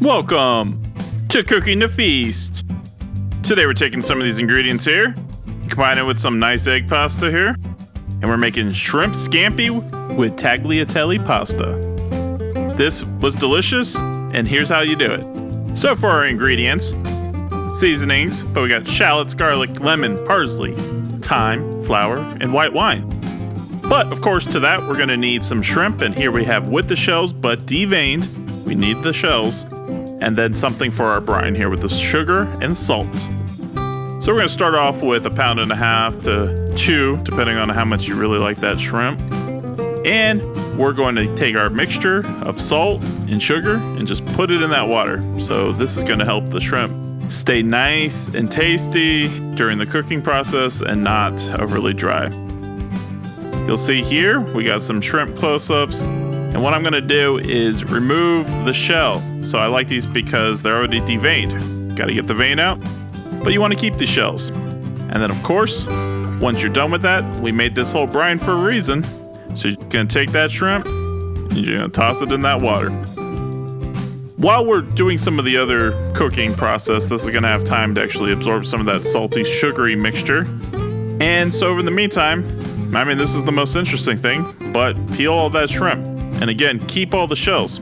Welcome to Cooking the Feast. Today we're taking some of these ingredients here, combining it with some nice egg pasta here, and we're making shrimp scampi with tagliatelle pasta. This was delicious, and here's how you do it. So for our ingredients, seasonings, but we got shallots, garlic, lemon, parsley, thyme, flour, and white wine. But of course to that we're going to need some shrimp, and here we have with the shells but deveined. We need the shells, and then something for our brine here with the sugar and salt. So we're going to start off with 1.5 to 2 pounds, depending on how much you really like that shrimp. And we're going to take our mixture of salt and sugar and just put it in that water. So this is going to help the shrimp stay nice and tasty during the cooking process and not overly dry. You'll see here we got some shrimp close-ups, and what I'm going to do is remove the shell. So I like these because they're already deveined. Got to get the vein out, but you want to keep the shells. And then of course, once you're done with that, we made this whole brine for a reason. So you're going to take that shrimp and you're going to toss it in that water. While we're doing some of the other cooking process, this is going to have time to actually absorb some of that salty, sugary mixture. And so in the meantime, I mean, this is the most interesting thing, but peel all that shrimp. And again, keep all the shells.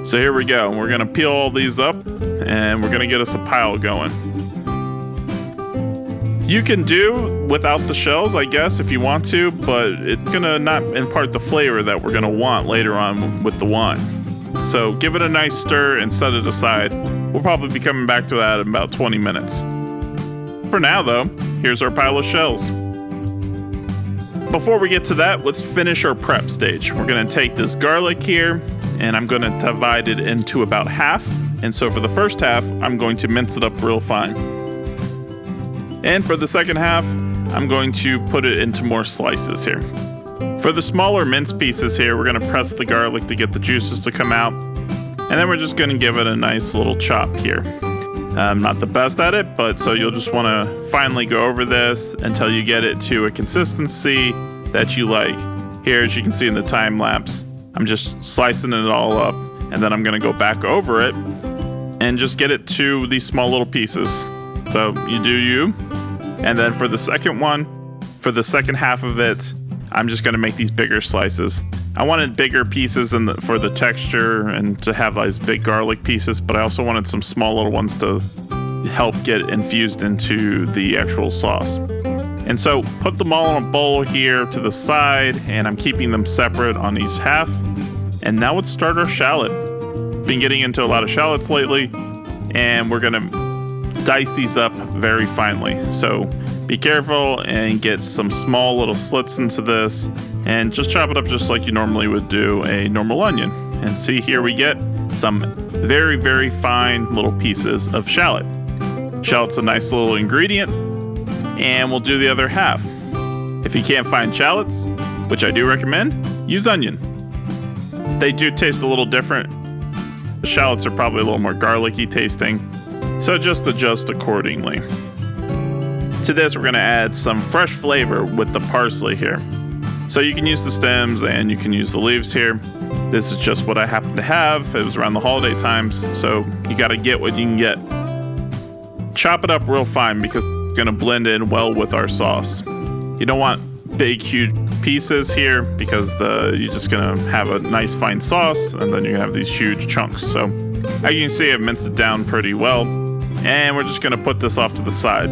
So here we go. We're going to peel all these up, and we're going to get us a pile going. You can do without the shells, I guess, if you want to, but it's going to not impart the flavor that we're going to want later on with the wine. So give it a nice stir and set it aside. We'll probably be coming back to that in about 20 minutes. For now, though, here's our pile of shells. Before we get to that, let's finish our prep stage. We're going to take this garlic here, and I'm going to divide it into about half. And so for the first half, I'm going to mince it up real fine. And for the second half, I'm going to put it into more slices here. For the smaller minced pieces here, we're going to press the garlic to get the juices to come out. And then we're just going to give it a nice little chop here. I'm not the best at it, but so you'll just want to finally go over this until you get it to a consistency that you like. Here, as you can see in the time lapse, I'm just slicing it all up, and then I'm going to go back over it and just get it to these small little pieces. So you do you. And then for the second one, for the second half of it, I'm just going to make these bigger slices. I wanted bigger pieces for the texture and to have those big garlic pieces, but I also wanted some small little ones to help get infused into the actual sauce. And so put them all in a bowl here to the side, and I'm keeping them separate on each half. And now let's start our shallot. Been getting into a lot of shallots lately, and we're gonna dice these up very finely. So be careful and get some small little slits into this, and just chop it up just like you normally would do a normal onion. And see, here we get some very, very fine little pieces of shallot. Shallot's a nice little ingredient, and we'll do the other half. If you can't find shallots, which I do recommend, use onion. They do taste a little different. The shallots are probably a little more garlicky tasting, so just adjust accordingly. To this, we're going to add some fresh flavor with the parsley here. So you can use the stems and you can use the leaves here. This is just what I happen to have. It was around the holiday times, so you got to get what you can get. Chop it up real fine because it's going to blend in well with our sauce. You don't want big, huge pieces here because you're just going to have a nice fine sauce, and then you have these huge chunks. So as you can see, I've minced it down pretty well, and we're just going to put this off to the side.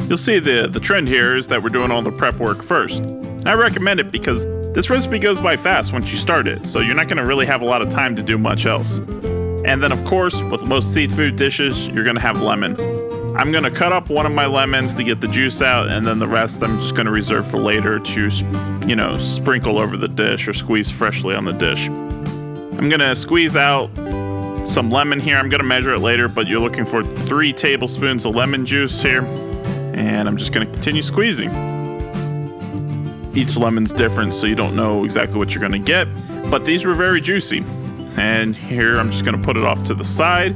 You'll see the trend here is that we're doing all the prep work first. I recommend it because this recipe goes by fast once you start it, so you're not going to really have a lot of time to do much else. And then of course, with most seafood dishes, you're going to have lemon. I'm going to cut up one of my lemons to get the juice out, and then the rest I'm just going to reserve for later to, sprinkle over the dish or squeeze freshly on the dish. I'm going to squeeze out some lemon here. I'm going to measure it later, but you're looking for 3 tablespoons of lemon juice here. And I'm just going to continue squeezing. Each lemon's different, so you don't know exactly what you're going to get, but these were very juicy. And here I'm just going to put it off to the side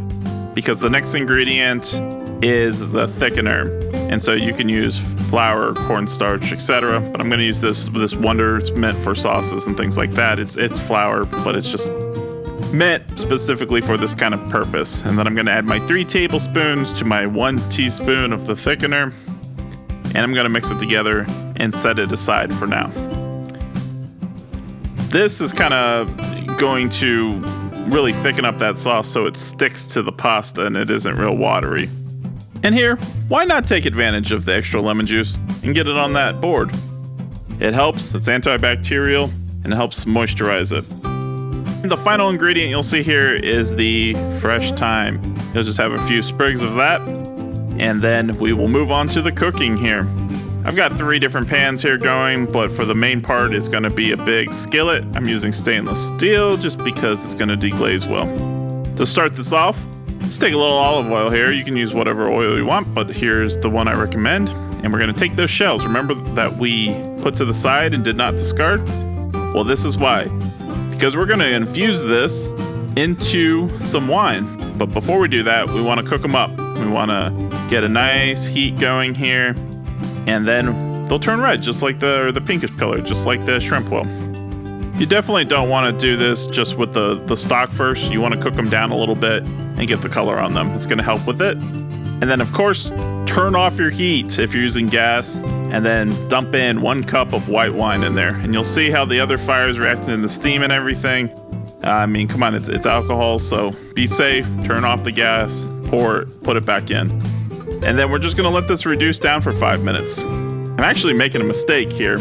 because the next ingredient is the thickener. And so you can use flour, cornstarch, etc. But I'm going to use this Wonder. It's meant for sauces and things like that. It's flour, but it's just meant specifically for this kind of purpose. And then I'm going to add my 3 tablespoons to my 1 teaspoon of the thickener. And I'm going to mix it together and set it aside for now. This is kind of going to really thicken up that sauce so it sticks to the pasta and it isn't real watery. And here, why not take advantage of the extra lemon juice and get it on that board? It helps, it's antibacterial, and it helps moisturize it. And the final ingredient you'll see here is the fresh thyme. You'll just have a few sprigs of that, and then we will move on to the cooking here. I've got 3 different pans here going, but for the main part, it's gonna be a big skillet. I'm using stainless steel just because it's gonna deglaze well. To start this off, let's take a little olive oil here. You can use whatever oil you want, but here's the one I recommend. And we're gonna take those shells. Remember that we put to the side and did not discard? Well, this is why. Because we're gonna infuse this into some wine. But before we do that, we wanna cook them up. We wanna get a nice heat going here. And then they'll turn red, just like the pinkish color, just like the shrimp will. You definitely don't want to do this just with the stock first. You want to cook them down a little bit and get the color on them. It's going to help with it. And then, of course, turn off your heat if you're using gas, and then dump in 1 cup of white wine in there. And you'll see how the other fire is reacting to the steam and everything. I mean, come on, it's alcohol, so be safe. Turn off the gas, pour it, put it back in. And then we're just gonna let this reduce down for 5 minutes. I'm actually making a mistake here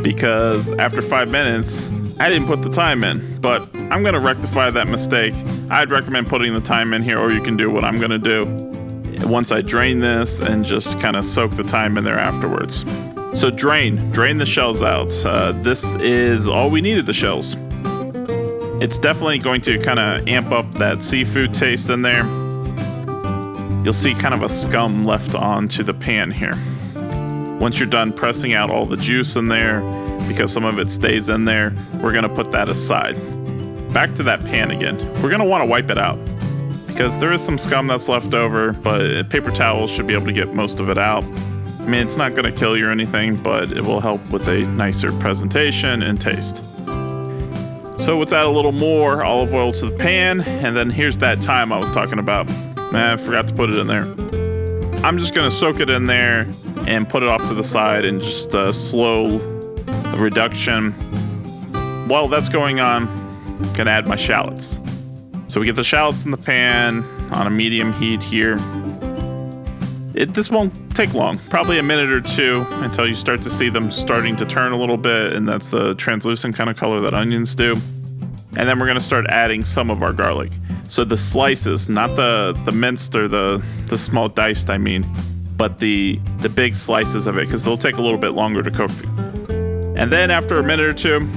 because after 5 minutes, I didn't put the thyme in, but I'm gonna rectify that mistake. I'd recommend putting the thyme in here, or you can do what I'm gonna do once I drain this and just kind of soak the thyme in there afterwards. So drain the shells out. This is all we needed, the shells. It's definitely going to kind of amp up that seafood taste in there. You'll see kind of a scum left onto the pan here. Once you're done pressing out all the juice in there, because some of it stays in there, we're gonna put that aside. Back to that pan again. We're gonna wanna wipe it out because there is some scum that's left over, but paper towels should be able to get most of it out. I mean, it's not gonna kill you or anything, but it will help with a nicer presentation and taste. So let's add a little more olive oil to the pan, and then here's that thyme I was talking about. I forgot to put it in there. I'm just gonna soak it in there and put it off to the side and just slow reduction. While that's going on, I'm gonna add my shallots. So we get the shallots in the pan on a medium heat here. This won't take long, probably a minute or 2 until you start to see them starting to turn a little bit, and that's the translucent kind of color that onions do. And then we're gonna start adding some of our garlic. So the slices, not the minced or the small diced, I mean, but the big slices of it, because they'll take a little bit longer to cook. And then after a minute or 2,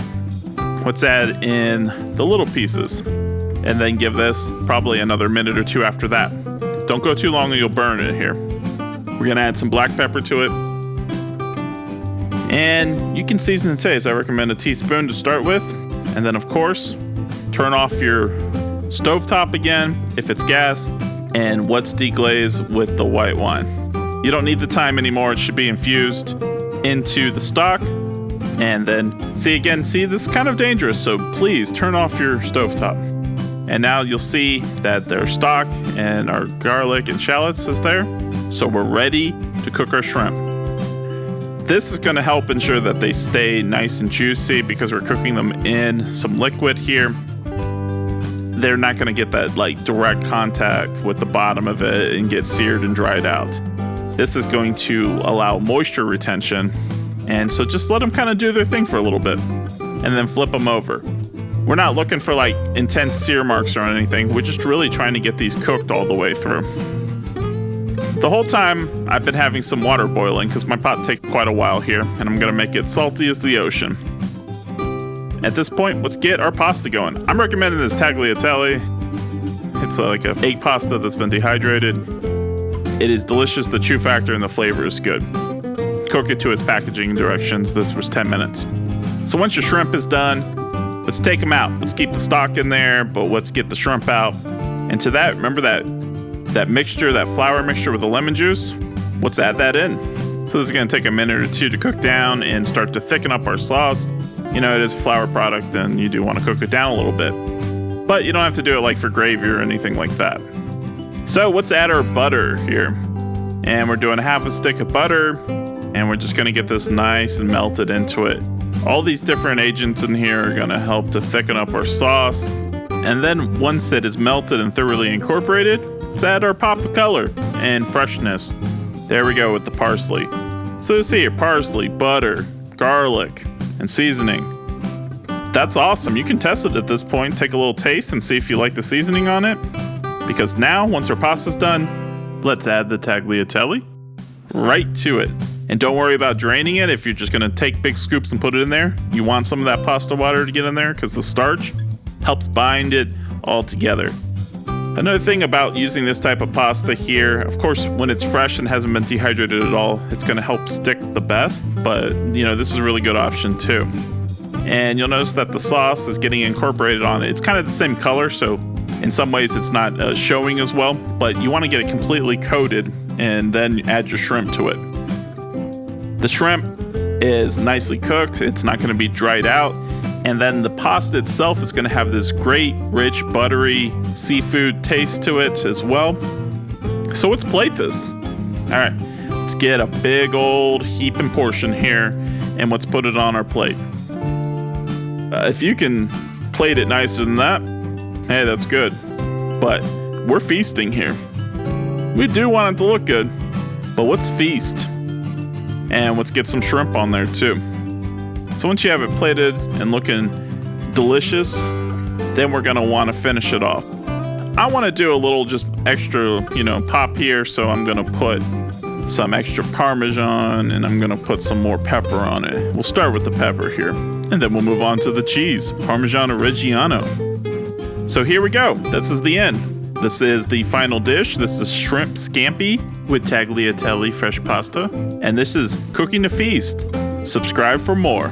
let's add in the little pieces, and then give this probably another minute or 2 after that. Don't go too long or you'll burn it here. We're gonna add some black pepper to it. And you can season the taste. I recommend a teaspoon to start with. And then, of course, turn off your stovetop again if it's gas, and let's deglaze with the white wine. You don't need the thyme anymore. It should be infused into the stock. And then, see, this is kind of dangerous, so please turn off your stovetop. And now you'll see that their stock and our garlic and shallots is there. So we're ready to cook our shrimp. This is going to help ensure that they stay nice and juicy because we're cooking them in some liquid here. They're not going to get that direct contact with the bottom of it and get seared and dried out. This is going to allow moisture retention. And so just let them kind of do their thing for a little bit and then flip them over. We're not looking for intense sear marks or anything. We're just really trying to get these cooked all the way through. The whole time I've been having some water boiling because my pot takes quite a while here, and I'm gonna make it salty as the ocean. At this point, let's get our pasta going. I'm recommending this tagliatelle. It's like an egg pasta that's been dehydrated. It is delicious. The chew factor and the flavor is good. Cook it to its packaging directions. This was 10 minutes. So once your shrimp is done, let's take them out. Let's keep the stock in there, but let's get the shrimp out. And to that, remember that mixture, that flour mixture with the lemon juice? Let's add that in. So this is gonna take a minute or 2 to cook down and start to thicken up our sauce. You know, it is a flour product and you do wanna cook it down a little bit. but you don't have to do it like for gravy or anything like that. So let's add our butter here. And we're doing half a stick of butter, and we're just gonna get this nice and melted into it. All these different agents in here are gonna help to thicken up our sauce. And then once it is melted and thoroughly incorporated, let's add our pop of color and freshness. There we go with the parsley. So you see here, parsley, butter, garlic, and seasoning. That's awesome. You can test it at this point, take a little taste and see if you like the seasoning on it. Because now, once our pasta's done, let's add the tagliatelle right to it. And don't worry about draining it if you're just gonna take big scoops and put it in there. You want some of that pasta water to get in there because the starch helps bind it all together. Another thing about using this type of pasta here, of course, when it's fresh and hasn't been dehydrated at all, it's gonna help stick the best, but this is a really good option too. And you'll notice that the sauce is getting incorporated on it. It's kind of the same color, so in some ways it's not showing as well, but you wanna get it completely coated and then add your shrimp to it. The shrimp is nicely cooked, it's not gonna be dried out, and then the pasta itself is gonna have this great, rich, buttery seafood taste to it as well. So let's plate this. All right, let's get a big old heaping portion here, and let's put it on our plate. If you can plate it nicer than that, hey, that's good. But we're feasting here. We do want it to look good, but let's feast. And let's get some shrimp on there too. So once you have it plated and looking delicious, then we're gonna wanna finish it off. I wanna do a little just extra, pop here, so I'm gonna put some extra Parmesan and I'm gonna put some more pepper on it. We'll start with the pepper here, and then we'll move on to the cheese, Parmigiano Reggiano. So here we go, this is the end. This is the final dish. This is shrimp scampi with tagliatelle fresh pasta. And this is Cooking to Feast. Subscribe for more.